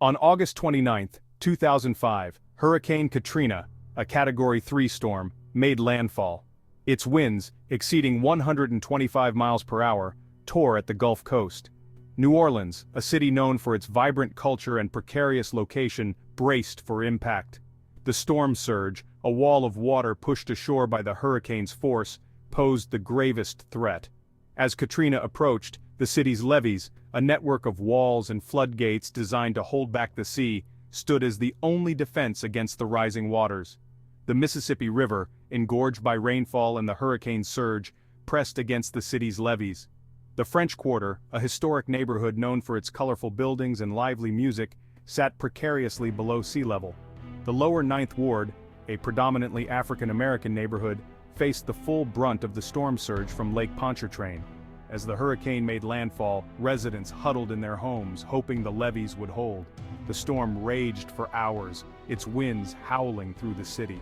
On August 29, 2005, Hurricane Katrina, a Category 3 storm, made landfall. Its winds, exceeding 125 miles per hour, tore at the Gulf Coast. New Orleans, a city known for its vibrant culture and precarious location, braced for impact. The storm surge, a wall of water pushed ashore by the hurricane's force, posed the gravest threat. As Katrina approached, the city's levees, a network of walls and floodgates designed to hold back the sea, stood as the only defense against the rising waters. The Mississippi River, engorged by rainfall and the hurricane's surge, pressed against the city's levees. The French Quarter, a historic neighborhood known for its colorful buildings and lively music, sat precariously below sea level. The lower Ninth Ward, a predominantly African-American neighborhood, faced the full brunt of the storm surge from Lake Pontchartrain. As the hurricane made landfall, residents huddled in their homes, hoping the levees would hold. The storm raged for hours, its winds howling through the city.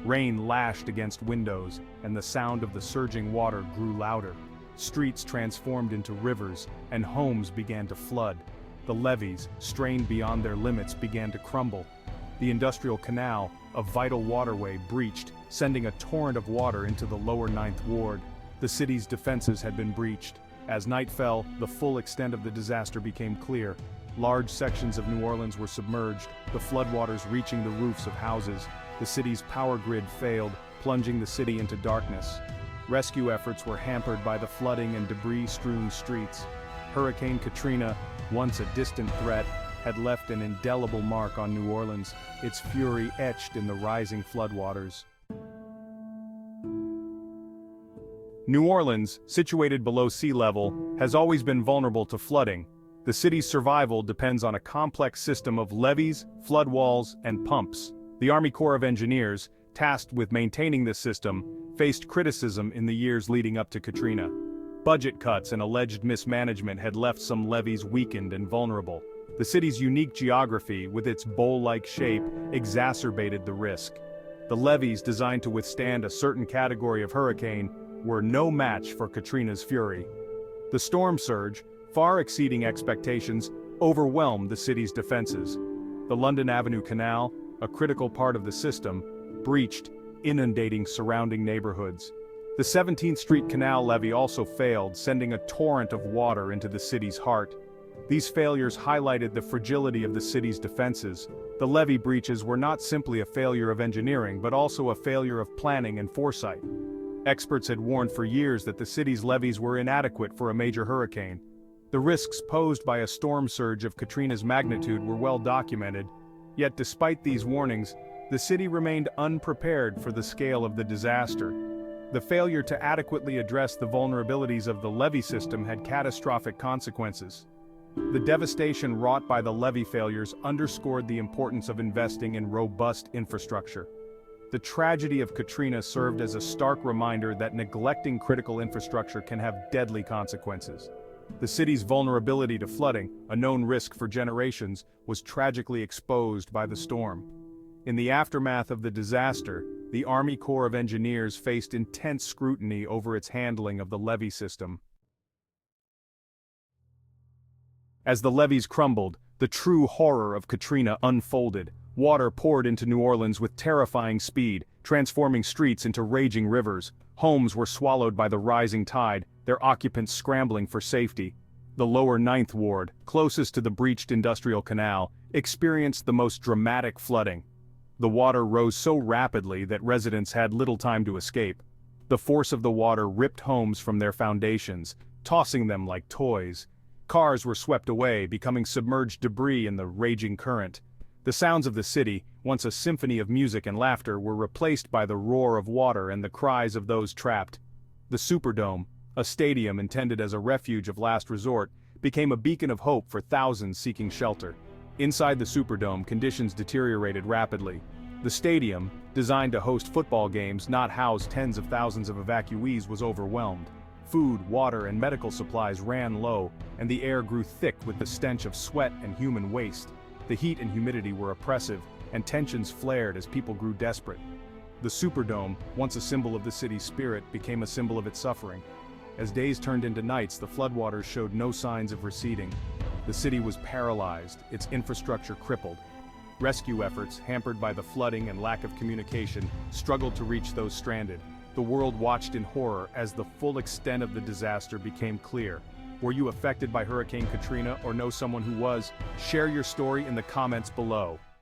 Rain lashed against windows, and the sound of the surging water grew louder. Streets transformed into rivers, and homes began to flood. The levees, strained beyond their limits, began to crumble. The industrial canal, a vital waterway, breached, sending a torrent of water into the lower Ninth Ward. The city's defenses had been breached. As night fell, the full extent of the disaster became clear. Large sections of New Orleans were submerged, the floodwaters reaching the roofs of houses. The city's power grid failed, plunging the city into darkness. Rescue efforts were hampered by the flooding and debris-strewn streets. Hurricane Katrina, once a distant threat, had left an indelible mark on New Orleans, its fury etched in the rising floodwaters. New Orleans, situated below sea level, has always been vulnerable to flooding. The city's survival depends on a complex system of levees, flood walls, and pumps. The Army Corps of Engineers, tasked with maintaining this system, faced criticism in the years leading up to Katrina. Budget cuts and alleged mismanagement had left some levees weakened and vulnerable. The city's unique geography, with its bowl-like shape, exacerbated the risk. The levees designed to withstand a certain category of hurricane were no match for Katrina's fury. The storm surge, far exceeding expectations, overwhelmed the city's defenses. The London Avenue Canal, a critical part of the system, breached, inundating surrounding neighborhoods. The 17th Street Canal levee also failed, sending a torrent of water into the city's heart. These failures highlighted the fragility of the city's defenses. The levee breaches were not simply a failure of engineering, but also a failure of planning and foresight. Experts had warned for years that the city's levees were inadequate for a major hurricane. The risks posed by a storm surge of Katrina's magnitude were well documented, yet despite these warnings, the city remained unprepared for the scale of the disaster. The failure to adequately address the vulnerabilities of the levee system had catastrophic consequences. The devastation wrought by the levee failures underscored the importance of investing in robust infrastructure. The tragedy of Katrina served as a stark reminder that neglecting critical infrastructure can have deadly consequences. The city's vulnerability to flooding, a known risk for generations, was tragically exposed by the storm. In the aftermath of the disaster, the Army Corps of Engineers faced intense scrutiny over its handling of the levee system. As the levees crumbled, the true horror of Katrina unfolded. Water poured into New Orleans with terrifying speed, transforming streets into raging rivers. Homes were swallowed by the rising tide, their occupants scrambling for safety. The lower Ninth Ward, closest to the breached industrial canal, experienced the most dramatic flooding. The water rose so rapidly that residents had little time to escape. The force of the water ripped homes from their foundations, tossing them like toys. Cars were swept away, becoming submerged debris in the raging current. The sounds of the city, once a symphony of music and laughter, were replaced by the roar of water and the cries of those trapped. The Superdome, a stadium intended as a refuge of last resort, became a beacon of hope for thousands seeking shelter. Inside the Superdome, conditions deteriorated rapidly. The stadium, designed to host football games, not house tens of thousands of evacuees, was overwhelmed. Food, water, and medical supplies ran low, and the air grew thick with the stench of sweat and human waste. The heat and humidity were oppressive, and tensions flared as people grew desperate. The Superdome, once a symbol of the city's spirit, became a symbol of its suffering. As days turned into nights, the floodwaters showed no signs of receding. The city was paralyzed, its infrastructure crippled. Rescue efforts, hampered by the flooding and lack of communication, struggled to reach those stranded. The world watched in horror as the full extent of the disaster became clear. Were you affected by Hurricane Katrina or know someone who was? Share your story in the comments below.